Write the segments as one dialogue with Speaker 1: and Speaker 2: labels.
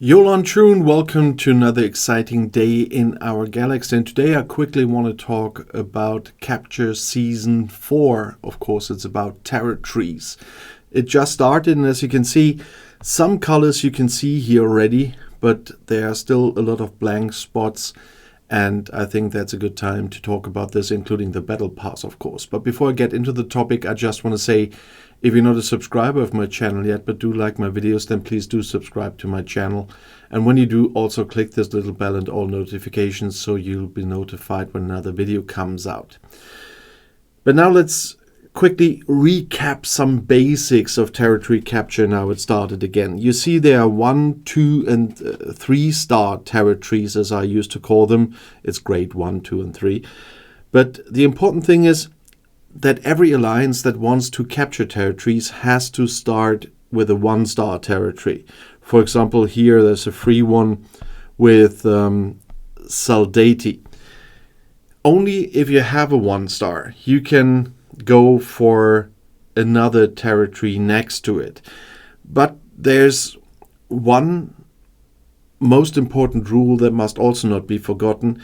Speaker 1: Yolan Trun, welcome to another exciting day in our galaxy. And today I quickly want to talk about Capture Season 4. Of course, it's about territories. It just started, and as you can see, some colors you can see here already, but there are still a lot of blank spots. And I think that's a good time to talk about this, including the battle pass, of course. But before I get into the topic, I just want to say, if you're not a subscriber of my channel yet, but do like my videos, then please do subscribe to my channel. And when you do, also click this little bell and all notifications so you'll be notified when another video comes out. But now let's quickly recap some basics of territory capture and how it started again. You see there are 1, 2, and 3 star territories, as I used to call them. It's grade 1, 2, and 3. But the important thing is that every alliance that wants to capture territories has to start with a 1-star territory. For example, here there's a free one with Saldati. Only if you have a 1-star, you can go for another territory next to it. But there's one most important rule that must also not be forgotten.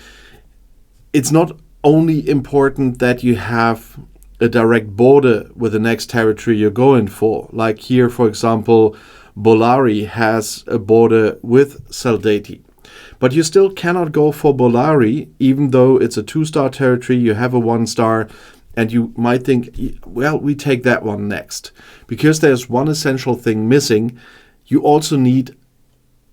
Speaker 1: It's not only important that you have a direct border with the next territory you're going for. Like here, for example, Bolari has a border with Saldati. But you still cannot go for Bolari, even though it's a 2-star territory, you have a 1-star, and you might think, well, we take that one next. Because there's one essential thing missing, you also need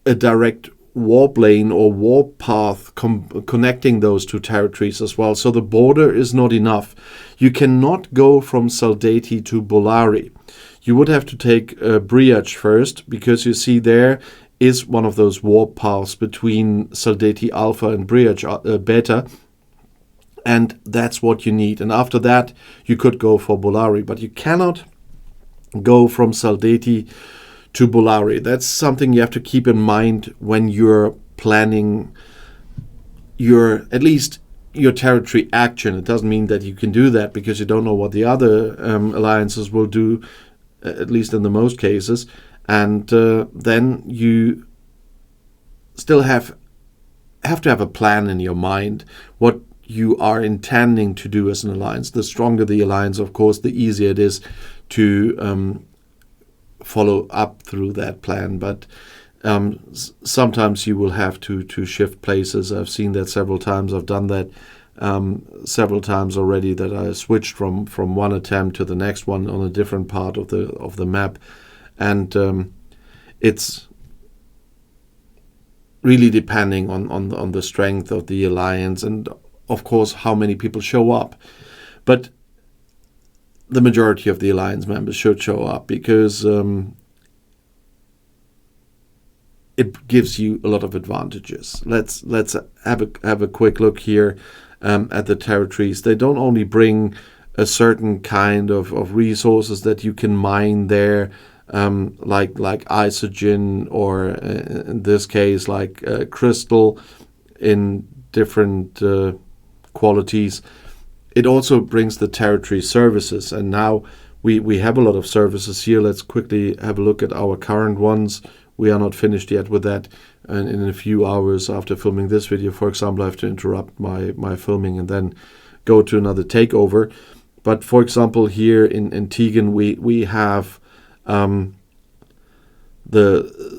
Speaker 1: a direct warp lane or warp path connecting those two territories as well. So the border is not enough. You cannot go from Saldati to Bolari. You would have to take Briach first, because you see there is one of those warp paths between Saldati Alpha and Briach Beta. And that's what you need. And after that, you could go for Bolari. But you cannot go from Saldati to Bolari. That's something you have to keep in mind when you're planning at least your territory action. It doesn't mean that you can do that because you don't know what the other alliances will do, at least in the most cases. And then you still have to have a plan in your mind, what you are intending to do as an alliance. The stronger the alliance, of course, the easier it is to follow up through that plan. But sometimes you will have to shift places. I've seen that several times. I've done that several times already, that I switched from one attempt to the next one on a different part of the map. And it's really depending on the strength of the alliance and, of course, how many people show up. But the majority of the alliance members should show up, because it gives you a lot of advantages. Let's have a quick look here at the territories. They don't only bring a certain kind of resources that you can mine there, like isogen, or in this case like crystal in different qualities. It also brings the territory services, and now we have a lot of services here. Let's quickly have a look at our current ones. We are not finished yet with that, and in a few hours after filming this video, for example, I have to interrupt my filming and then go to another takeover. But for example, here in Tegan, we have the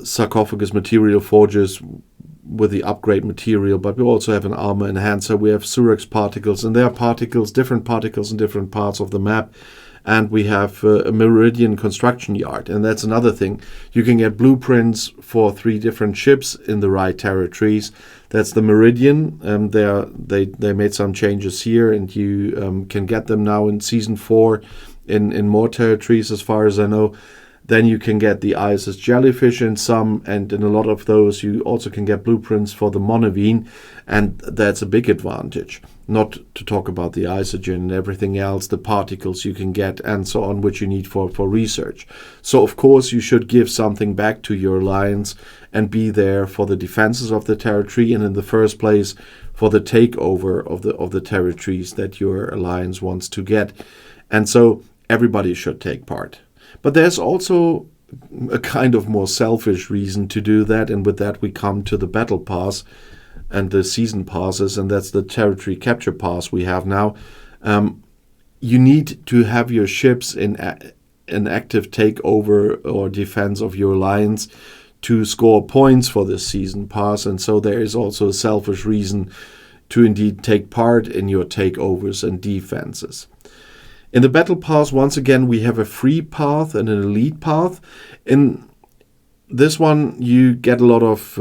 Speaker 1: sarcophagus material forges with the upgrade material, but we also have an armor enhancer. We have Surex particles, and there are different particles in different parts of the map. And we have a Meridian construction yard, and that's another thing. You can get blueprints for 3 different ships in the right territories. That's the Meridian. They made some changes here, and you can get them now in Season 4 in more territories, as far as I know. Then you can get the ISS jellyfish in some, and in a lot of those you also can get blueprints for the Monavine, and that's a big advantage. Not to talk about the isogen and everything else, the particles you can get and so on, which you need for research. So of course you should give something back to your alliance and be there for the defenses of the territory, and in the first place for the takeover of the territories that your alliance wants to get. And so everybody should take part. But there's also a kind of more selfish reason to do that. And with that, we come to the battle pass and the season passes, and that's the territory capture pass we have now. You need to have your ships in an active takeover or defense of your alliance to score points for this season pass, and so there is also a selfish reason to indeed take part in your takeovers and defenses. In the battle pass, once again, we have a free path and an elite path. In this one, you get a lot of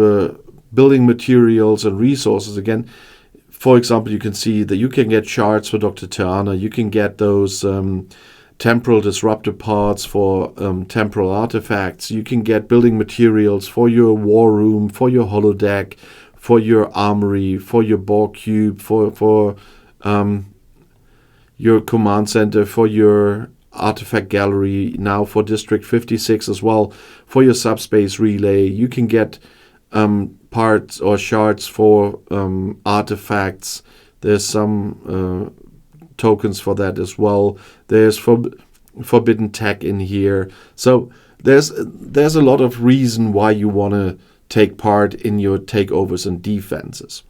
Speaker 1: building materials and resources again. For example, you can see that you can get shards for Dr. Tiana, you can get those temporal disruptor parts for temporal artifacts, you can get building materials for your war room, for your holodeck, for your armory, for your Borg cube, for your command center, for your artifact gallery, now for District 56 as well, for your subspace relay. You can get parts or shards for artifacts. There's some tokens for that as well. There's forbidden tech in here. So there's a lot of reason why you want to take part in your takeovers and defenses.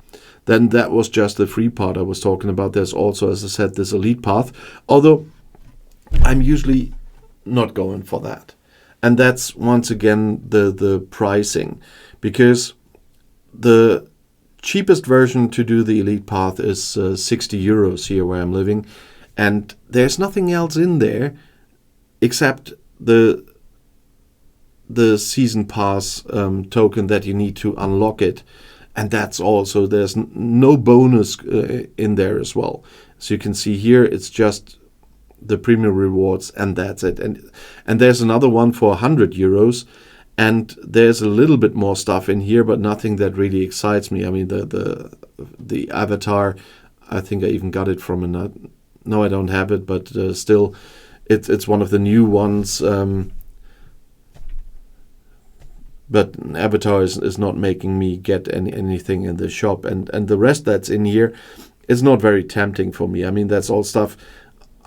Speaker 1: Then that was just the free part I was talking about. There's also, as I said, this elite path, although I'm usually not going for that. And that's once again the pricing, because the cheapest version to do the elite path is 60 euros here where I'm living, and there's nothing else in there except the season pass token that you need to unlock it, and that's all. So there's no bonus in there as well. So you can see here it's just the premium rewards, and that's it. And there's another one for 100 euros, and there's a little bit more stuff in here, but nothing that really excites me. I mean, the avatar, I think I even got it from no, I don't have it, but still, it's one of the new ones. But avatar is not making me get anything in the shop, and the rest that's in here is not very tempting for me. I mean, that's all stuff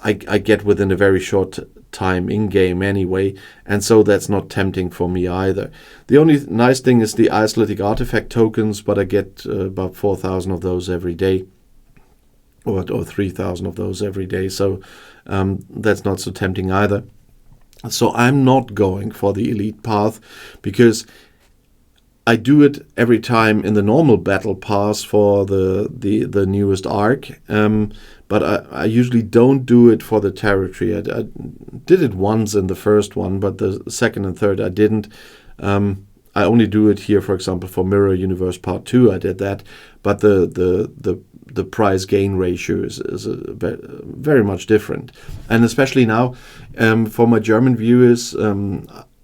Speaker 1: I get within a very short time in-game anyway, and so that's not tempting for me either. The only nice thing is the isolatic artifact tokens, but I get about 4,000 of those every day, or 3,000 of those every day, so that's not so tempting either. So I'm not going for the elite path, because I do it every time in the normal battle pass for the newest arc, but I usually don't do it for the territory. I did it once in the first one, but the second and third I didn't. I only do it here, for example, for Mirror Universe Part 2, I did that, but the price gain ratio is very much different. And especially now, for my German viewers,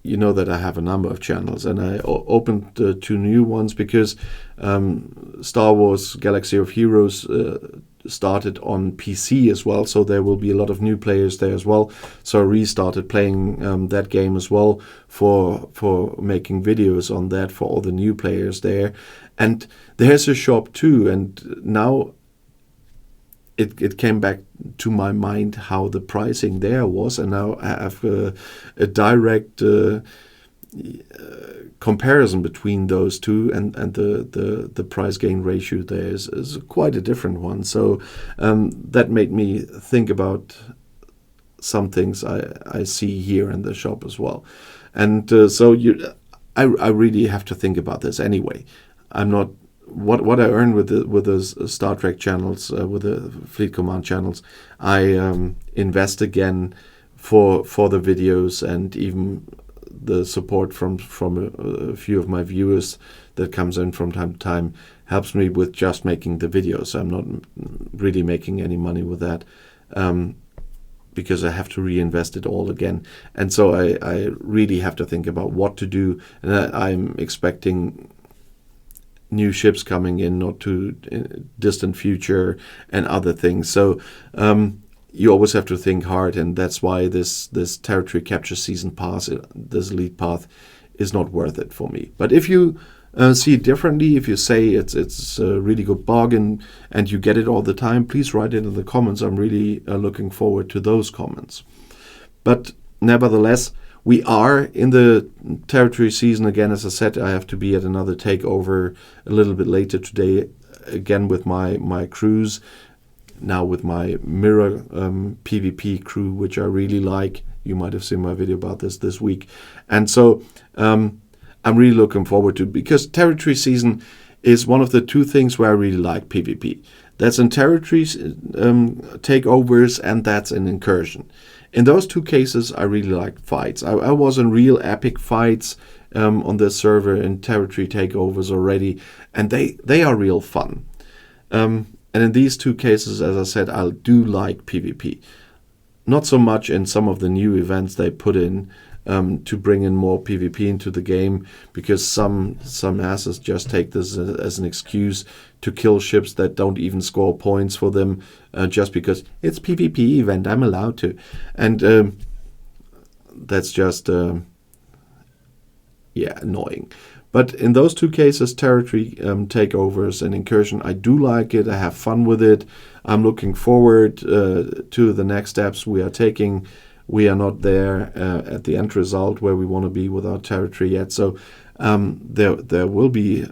Speaker 1: you know that I have a number of channels, and I opened 2 new ones because Star Wars Galaxy of Heroes started on PC as well, so there will be a lot of new players there as well. So I restarted playing that game as well for making videos on that for all the new players there. And there's a shop too, and now it came back to my mind how the pricing there was, and now I have a direct comparison between those two, and the price gain ratio there is quite a different one. So that made me think about some things I see here in the shop as well. And I really have to think about this anyway. I'm not what I earn with the Star Trek channels, with the Fleet Command channels, I invest again for the videos, and even the support from a few of my viewers that comes in from time to time helps me with just making the videos. I'm not really making any money with that, because I have to reinvest it all again. And so I really have to think about what to do, and I'm expecting new ships coming in not too distant future and other things. So you always have to think hard, and that's why this territory capture season pass, this elite path, is not worth it for me. But if you see it differently, if you say it's a really good bargain and you get it all the time, please write it in the comments. I'm really looking forward to those comments. But nevertheless, We are in the territory season again. As I said, I have to be at another takeover a little bit later today, again with my crews, now with my mirror PvP crew, which I really like. You might have seen my video about this week. And so I'm really looking forward to it, because territory season is one of the two things where I really like PvP. That's in territories takeovers, and that's in incursion. In those two cases, I really like fights. I was in real epic fights on this server in territory takeovers already, and they are real fun. And in these two cases, as I said, I do like PvP. Not so much in some of the new events they put in to bring in more PvP into the game, because some asses just take this as an excuse to kill ships that don't even score points for them, just because it's PvP event, I'm allowed to. And that's just annoying. But in those two cases, territory takeovers and incursion, I do like it. I have fun with it. I'm looking forward to the next steps we are taking. We are not there at the end result where we want to be with our territory yet. So there will be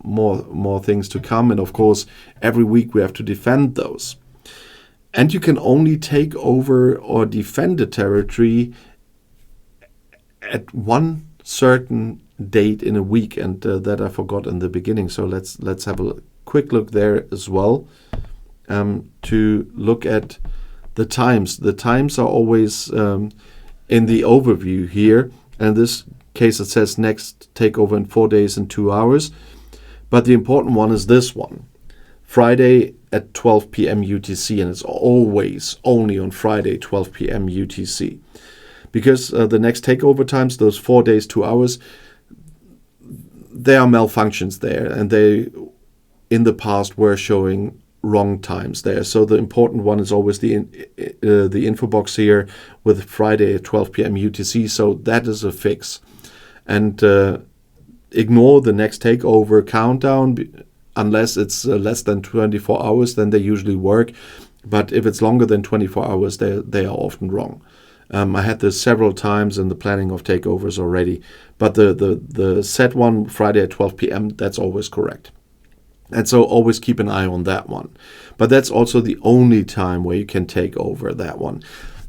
Speaker 1: more things to come. And of course, every week we have to defend those. And you can only take over or defend a territory at one certain date in a week, and that I forgot in the beginning. So let's have a quick look there as well, to look at the times. The times are always in the overview here. And in this case, it says next takeover in 4 days and 2 hours. But the important one is this one, Friday at 12 p.m. UTC, and it's always only on Friday 12 p.m. UTC, because the next takeover times, those 4 days 2 hours, there are malfunctions there, and they in the past were showing wrong times there. So the important one is always the info box here with Friday at 12 p.m. UTC. So that is a fix. And ignore the next takeover countdown unless it's less than 24 hours. Then they usually work. But if it's longer than 24 hours, they are often wrong. I had this several times in the planning of takeovers already. But the set one, Friday at 12 p.m., that's always correct. And so always keep an eye on that one. But that's also the only time where you can take over that one.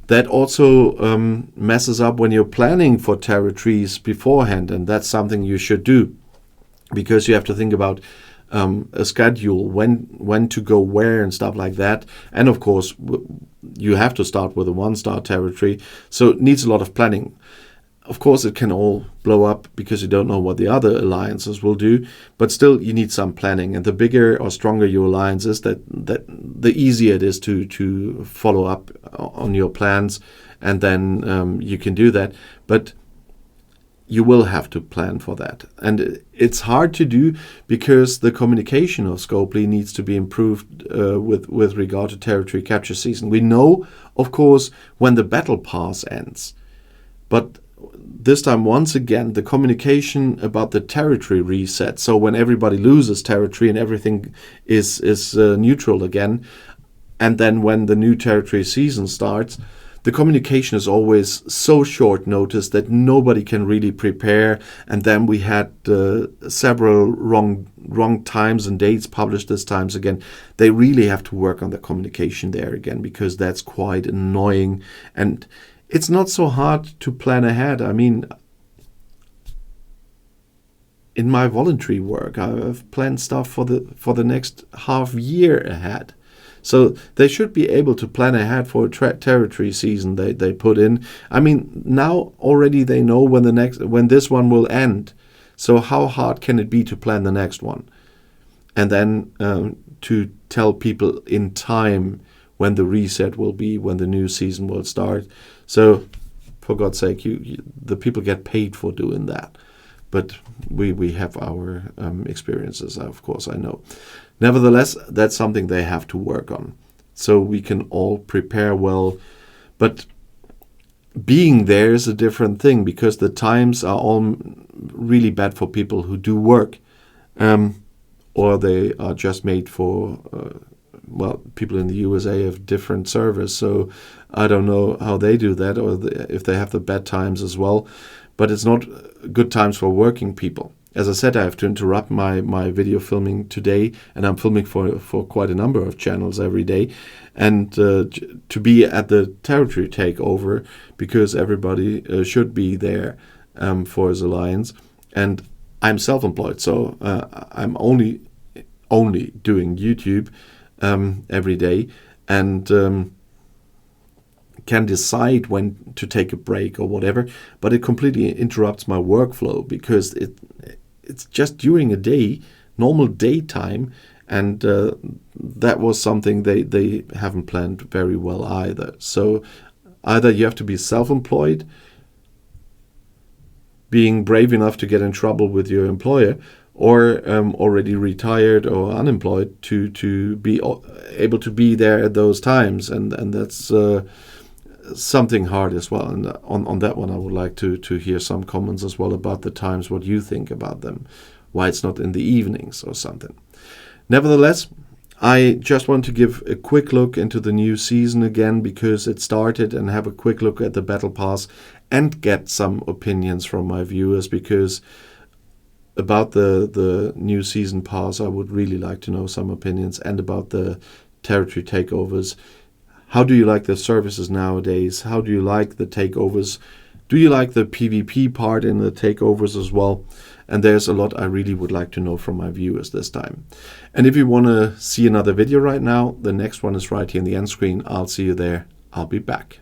Speaker 1: That also messes up when you're planning for territories beforehand, and that's something you should do, because you have to think about a schedule, when to go where and stuff like that. And of course, you have to start with a 1-star territory, so it needs a lot of planning. Of course, it can all blow up because you don't know what the other alliances will do, but still you need some planning. And the bigger or stronger your alliance is, that the easier it is to follow up on your plans, and then you can do that. But you will have to plan for that. And it's hard to do because the communication of Scopely needs to be improved with regard to territory capture season. We know, of course, when the battle pass ends, but this time, once again, the communication about the territory reset. So when everybody loses territory and everything is neutral again, and then when the new territory season starts, the communication is always so short notice that nobody can really prepare. And then we had several wrong times and dates published this times again. They really have to work on the communication there again, because that's quite annoying. And it's not so hard to plan ahead. I mean, in my voluntary work, I've planned stuff for the next half year ahead. So they should be able to plan ahead for a territory season they put in. I mean, now already they know when this one will end. So how hard can it be to plan the next one? And then to tell people in time when the reset will be, when the new season will start. So, for God's sake, the people get paid for doing that. But we have our experiences, of course, I know. Nevertheless, that's something they have to work on. So we can all prepare well. But being there is a different thing, because the times are all really bad for people who do work. Or they are just made for well, people in the USA have different servers, so I don't know how they do that, or if they have the bad times as well. But it's not good times for working people. As I said, I have to interrupt my video filming today, and I'm filming for quite a number of channels every day, and to be at the territory takeover, because everybody should be there for his alliance. And I'm self-employed, so I'm only doing YouTube every day, and can decide when to take a break or whatever, but it completely interrupts my workflow, because it's just during a day, normal daytime, and that was something they haven't planned very well either. So either you have to be self-employed, being brave enough to get in trouble with your employer, or already retired or unemployed to be able to be there at those times, and that's something hard as well. And on that one, I would like to hear some comments as well about the times, what you think about them, why it's not in the evenings or something. Nevertheless, I just want to give a quick look into the new season again, because it started, and have a quick look at the Battle Pass and get some opinions from my viewers, because about the new season pass, I would really like to know some opinions, and about the territory takeovers. How do you like the services nowadays? How do you like the takeovers? Do you like the PvP part in the takeovers as well? And there's a lot I really would like to know from my viewers this time. And if you want to see another video right now, the next one is right here in the end screen. I'll see you there. I'll be back.